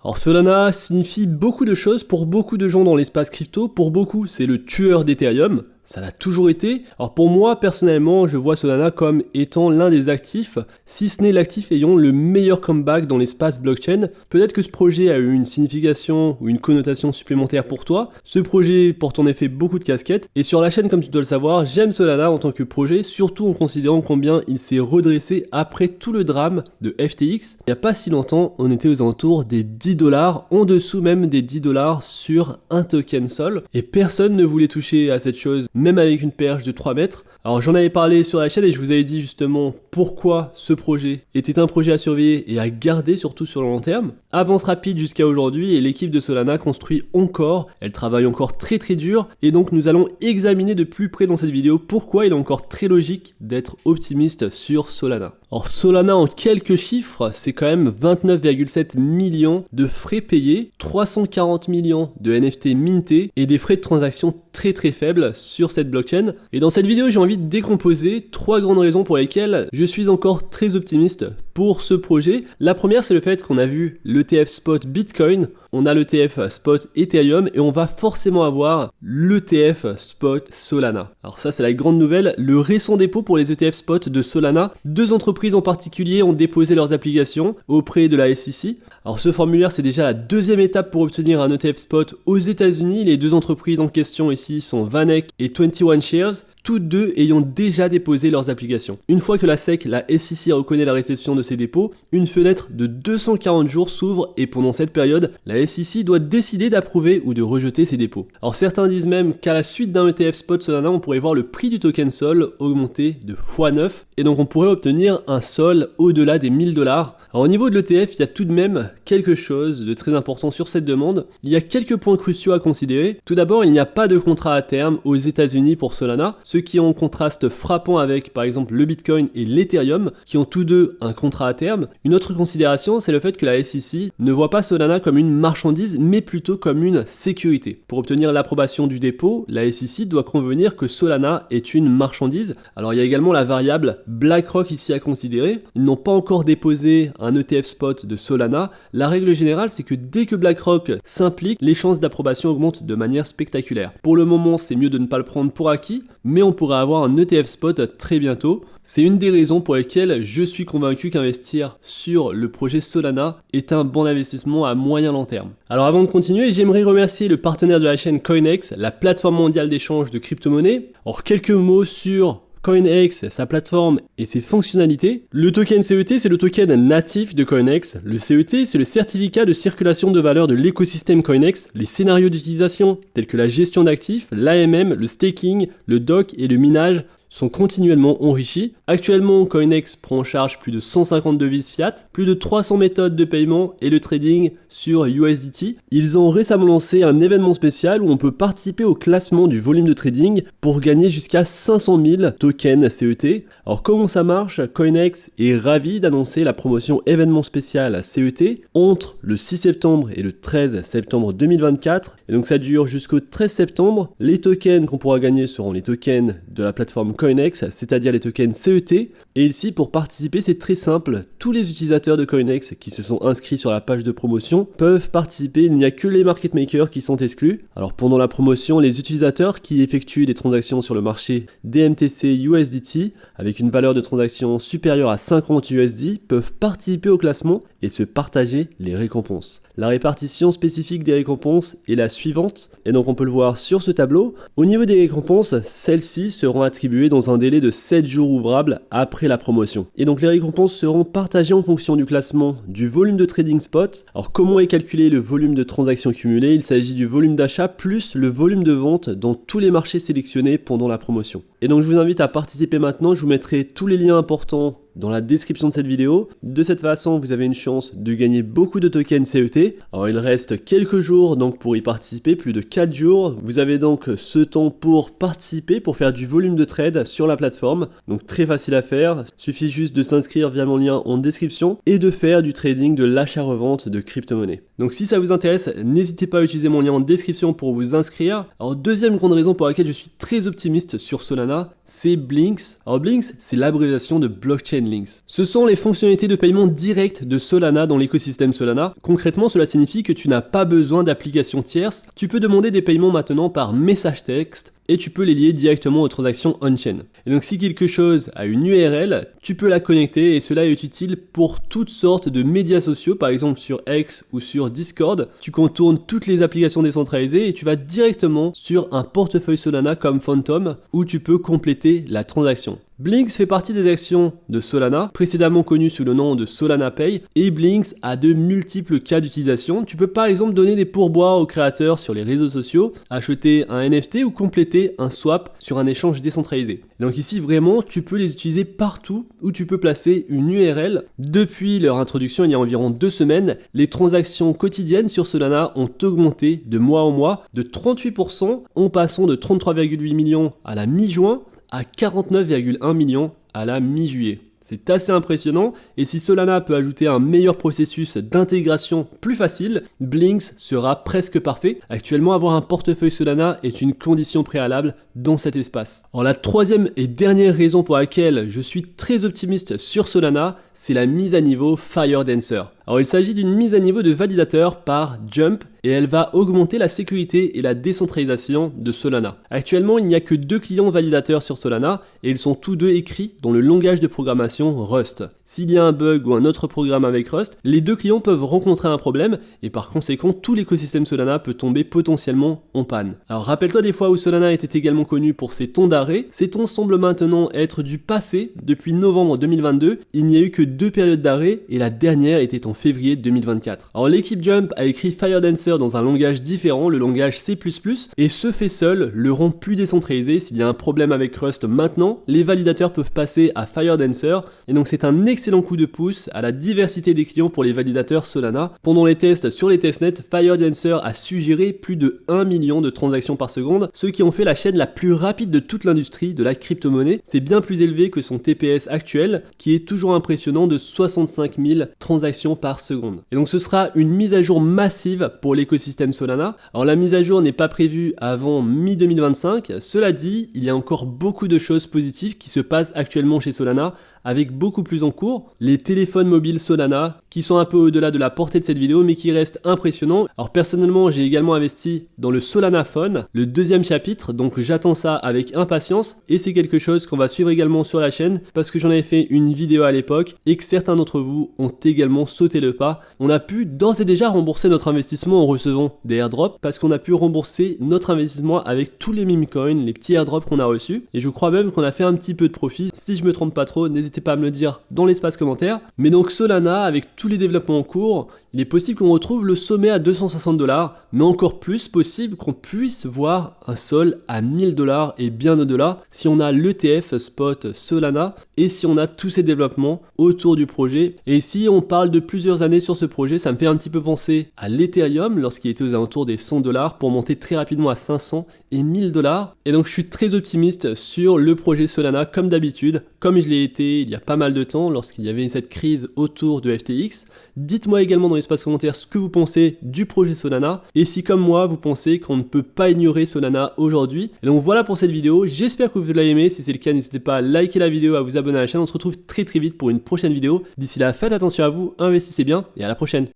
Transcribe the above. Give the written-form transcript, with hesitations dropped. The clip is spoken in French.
Alors Solana signifie beaucoup de choses pour beaucoup de gens dans l'espace crypto. Pour beaucoup, c'est le tueur d'Ethereum. Ça l'a toujours été. Alors pour moi, personnellement, je vois Solana comme étant l'un des actifs, si ce n'est l'actif ayant le meilleur comeback dans l'espace blockchain. Peut-être que ce projet a eu une signification ou une connotation supplémentaire pour toi. Ce projet porte en effet beaucoup de casquettes. Et sur la chaîne, comme tu dois le savoir, j'aime Solana en tant que projet, surtout en considérant combien il s'est redressé après tout le drame de FTX. Il n'y a pas si longtemps, on était aux alentours des 10$, en dessous même des 10$ sur un token Sol. Et personne ne voulait toucher à cette chose, même avec une perche de 3 mètres. Alors j'en avais parlé sur la chaîne et je vous avais dit justement pourquoi ce projet était un projet à surveiller et à garder surtout sur le long terme. Avance rapide jusqu'à aujourd'hui et l'équipe de Solana construit encore, elle travaille encore très dur et donc nous allons examiner de plus près dans cette vidéo pourquoi il est encore très logique d'être optimiste sur Solana. Alors Solana en quelques chiffres, c'est quand même 29,7 millions de frais payés, 340 millions de NFT mintés et des frais de transaction très faibles sur cette blockchain. Et dans cette vidéo, j'ai envie de décomposer 3 grandes raisons pour lesquelles je suis encore très optimiste pour ce projet. La première, c'est le fait qu'on a vu l'ETF spot Bitcoin, on a l'ETF spot Ethereum et on va forcément avoir l'ETF spot Solana. Alors ça, c'est la grande nouvelle, le récent dépôt pour les ETF spot de Solana. 2 entreprises en particulier ont déposé leurs applications auprès de la SEC. Alors ce formulaire, c'est déjà la deuxième étape pour obtenir un ETF spot aux États-Unis. Les 2 entreprises en question ici sont VanEck et 21 Shares, toutes 2 ayant déjà déposé leurs applications. Une fois que la SEC, la SEC reconnaît la réception de ces dépôts, une fenêtre de 240 jours s'ouvre et pendant cette période, la SEC doit décider d'approuver ou de rejeter ces dépôts. Alors certains disent même qu'à la suite d'un ETF spot Solana, on pourrait voir le prix du token Sol augmenter de x9 et donc on pourrait obtenir un Sol au-delà des 1000$. Alors au niveau de l'ETF, il y a tout de même quelque chose de très important sur cette demande. Il y a quelques points cruciaux à considérer. Tout d'abord, il n'y a pas de contrat à terme aux États-Unis pour Solana, ce qui est en contraste frappant avec par exemple le Bitcoin et l'Ethereum qui ont tous deux un contrat à terme. Une autre considération, c'est le fait que la SEC ne voit pas Solana comme une marchandise mais plutôt comme une sécurité. Pour obtenir l'approbation du dépôt, la SEC doit convenir que Solana est une marchandise. Alors il y a également la variable BlackRock ici à considérer. Ils n'ont pas encore déposé un ETF spot de Solana. La règle générale, c'est que dès que BlackRock s'implique, les chances d'approbation augmentent de manière spectaculaire. Pour le moment, c'est mieux de ne pas le prendre pour acquis, mais on pourrait avoir un ETF spot très bientôt. C'est une des raisons pour lesquelles je suis convaincu qu'investir sur le projet Solana est un bon investissement à moyen long terme. Alors avant de continuer, j'aimerais remercier le partenaire de la chaîne CoinEx, la plateforme mondiale d'échange de crypto-monnaies. Alors quelques mots sur CoinEx, sa plateforme et ses fonctionnalités. Le token CET, c'est le token natif de CoinEx. Le CET, c'est le certificat de circulation de valeur de l'écosystème CoinEx. Les scénarios d'utilisation, tels que la gestion d'actifs, l'AMM, le staking, le dock et le minage, sont continuellement enrichis. Actuellement, CoinEx prend en charge plus de 150 devises fiat, plus de 300 méthodes de paiement et le trading sur USDT. Ils ont récemment lancé un événement spécial où on peut participer au classement du volume de trading pour gagner jusqu'à 500 000 tokens CET. Alors comment ça marche? CoinEx est ravi d'annoncer la promotion événement spécial CET entre le 6 septembre et le 13 septembre 2024. Et donc ça dure jusqu'au 13 septembre. Les tokens qu'on pourra gagner seront les tokens de la plateforme CoinEx, c'est-à-dire les tokens CET. Et ici, pour participer, c'est très simple. Tous les utilisateurs de CoinEx qui se sont inscrits sur la page de promotion peuvent participer. Il n'y a que les market makers qui sont exclus. Alors pendant la promotion, les utilisateurs qui effectuent des transactions sur le marché DMTC USDT avec une valeur de transaction supérieure à 50 USD peuvent participer au classement et se partager les récompenses. La répartition spécifique des récompenses est la suivante, et donc on peut le voir sur ce tableau. Au niveau des récompenses, celles-ci seront attribuées dans un délai de 7 jours ouvrables après la promotion. Et donc les récompenses seront partagées en fonction du classement du volume de trading spot. Alors comment est calculé le volume de transactions cumulées? Il s'agit du volume d'achat plus le volume de vente dans tous les marchés sélectionnés pendant la promotion. Et donc je vous invite à participer maintenant, je vous mettrai tous les liens importants dans la description de cette vidéo. De cette façon, vous avez une chance de gagner beaucoup de tokens CET. Alors il reste quelques jours donc pour y participer, plus de 4 jours. Vous avez donc ce temps pour participer, pour faire du volume de trade sur la plateforme. Donc très facile à faire, suffit juste de s'inscrire via mon lien en description et de faire du trading de l'achat-revente de crypto-monnaies. Donc si ça vous intéresse, n'hésitez pas à utiliser mon lien en description pour vous inscrire. Alors deuxième grande raison pour laquelle je suis très optimiste sur Solana, c'est Blinks. Alors Blinks, c'est l'abréviation de blockchain Chainlinks. Ce sont les fonctionnalités de paiement direct de Solana dans l'écosystème Solana. Concrètement, cela signifie que tu n'as pas besoin d'applications tierces. Tu peux demander des paiements maintenant par message texte et tu peux les lier directement aux transactions on-chain. Et donc si quelque chose a une URL, tu peux la connecter et cela est utile pour toutes sortes de médias sociaux, par exemple sur X ou sur Discord. Tu contournes toutes les applications décentralisées et tu vas directement sur un portefeuille Solana comme Phantom où tu peux compléter la transaction. Blinks fait partie des actions de Solana, précédemment connues sous le nom de Solana Pay, et Blinks a de multiples cas d'utilisation. Tu peux par exemple donner des pourboires aux créateurs sur les réseaux sociaux, acheter un NFT ou compléter un swap sur un échange décentralisé. Donc ici vraiment tu peux les utiliser partout où tu peux placer une URL. Depuis leur introduction il y a environ 2 semaines, les transactions quotidiennes sur Solana ont augmenté de mois en mois de 38% en passant de 33,8 millions à la mi-juin à 49,1 millions à la mi-juillet. C'est assez impressionnant et si Solana peut ajouter un meilleur processus d'intégration plus facile, Blinks sera presque parfait. Actuellement, avoir un portefeuille Solana est une condition préalable dans cet espace. Alors la troisième et dernière raison pour laquelle je suis très optimiste sur Solana, c'est la mise à niveau FireDancer. Alors il s'agit d'une mise à niveau de validateur par Jump et elle va augmenter la sécurité et la décentralisation de Solana. Actuellement, il n'y a que 2 clients validateurs sur Solana et ils sont tous deux écrits dans le langage de programmation Rust. S'il y a un bug ou un autre programme avec Rust, les 2 clients peuvent rencontrer un problème et par conséquent, tout l'écosystème Solana peut tomber potentiellement en panne. Alors rappelle-toi des fois où Solana était également connu pour ses temps d'arrêt. Ces temps semblent maintenant être du passé. Depuis novembre 2022, il n'y a eu que 2 périodes d'arrêt et la dernière était en février 2024. Alors l'équipe Jump a écrit FireDancer dans un langage différent, le langage C++, et ce fait seul le rend plus décentralisé. S'il y a un problème avec Rust maintenant, les validateurs peuvent passer à FireDancer et donc c'est un excellent coup de pouce à la diversité des clients pour les validateurs Solana. Pendant les tests sur les testnets, FireDancer a suggéré plus de 1 million de transactions par seconde, ce qui en fait la chaîne la plus rapide de toute l'industrie de la crypto-monnaie. C'est bien plus élevé que son TPS actuel qui est toujours impressionnant de 65 000 transactions par seconde. Et donc ce sera une mise à jour massive pour l'écosystème Solana. Alors la mise à jour n'est pas prévue avant mi-2025. Cela dit, il y a encore beaucoup de choses positives qui se passent actuellement chez Solana avec beaucoup plus en cours. Les téléphones mobiles Solana qui sont un peu au-delà de la portée de cette vidéo mais qui restent impressionnants. Alors personnellement, j'ai également investi dans le Solana Phone, le 2e chapitre, donc j'attends ça avec impatience et c'est quelque chose qu'on va suivre également sur la chaîne parce que j'en avais fait une vidéo à l'époque et que certains d'entre vous ont également sauté le pas. On a pu d'ores et déjà rembourser notre investissement en recevant des airdrops parce qu'on a pu rembourser notre investissement avec tous les meme coins, les petits airdrops qu'on a reçus et je crois même qu'on a fait un petit peu de profit. Si je me trompe pas trop, n'hésitez pas à me le dire dans l'espace commentaire. Mais donc Solana, avec tous les développements en cours, il est possible qu'on retrouve le sommet à 260$, mais encore plus possible qu'on puisse voir un sol à 1000$ et bien au-delà si on a l'ETF spot Solana et si on a tous ces développements autour du projet. Et ici, on parle de plusieurs années sur ce projet, ça me fait un petit peu penser à l'Ethereum lorsqu'il était aux alentours des 100$ pour monter très rapidement à 500 et 1000$. Et donc je suis très optimiste sur le projet Solana comme d'habitude, comme je l'ai été il y a pas mal de temps lorsqu'il y avait cette crise autour de FTX. Dites-moi également dans l'espace commentaire ce que vous pensez du projet Solana et si comme moi vous pensez qu'on ne peut pas ignorer Solana aujourd'hui. Et donc voilà pour cette vidéo, j'espère que vous l'avez aimé. Si c'est le cas, n'hésitez pas à liker la vidéo, à vous abonner à la chaîne. On se retrouve très vite pour une prochaine vidéo. D'ici là, faites attention à vous, investissez bien et à la prochaine.